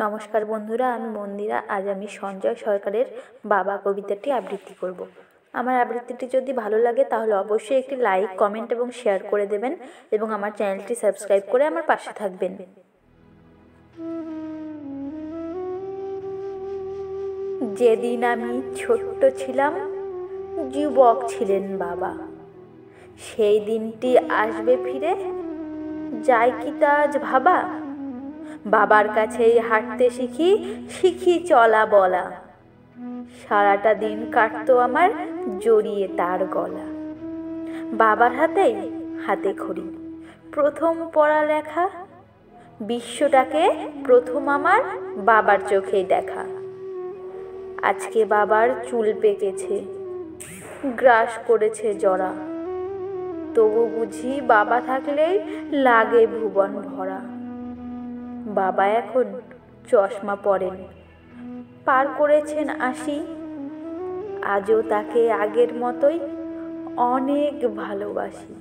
নমস্কার বন্ধুরা, আমি মন্দিরা। আজ আমি সঞ্জয় সরকারের বাবা কবিতাটি আবৃত্তি করব। আমার আবৃত্তিটি যদি ভালো লাগে তাহলে অবশ্যই একটি লাইক, কমেন্ট এবং শেয়ার করে দেবেন এবং আমার চ্যানেলটি সাবস্ক্রাইব করে আমার পাশে থাকবেন। যেদিন আমি ছোট্ট ছিলাম, যুবক ছিলেন বাবা। সেই দিনটি আসবে ফিরে, যায় কি তা আজ ভাবা। বাবার কাছেই হাঁটতে শিখি, শিখি চলা বলা। সারাটা দিন কাটতো আমার জড়িয়ে তার গলা। বাবার হাতেই হাতে খড়ি, প্রথম পড়ালেখা। বিশ্বটাকে প্রথম আমার বাবার চোখেই দেখা। আজকে বাবার চুল পেকেছে, গ্রাস করেছে জরা। তবু বুঝি বাবা থাকলেই লাগে ভুবন ভরা। বাবা এখন চশমা পরেন, পার করেছেন ৮০। আজও তাকে আগের মতোই অনেক ভালোবাসি।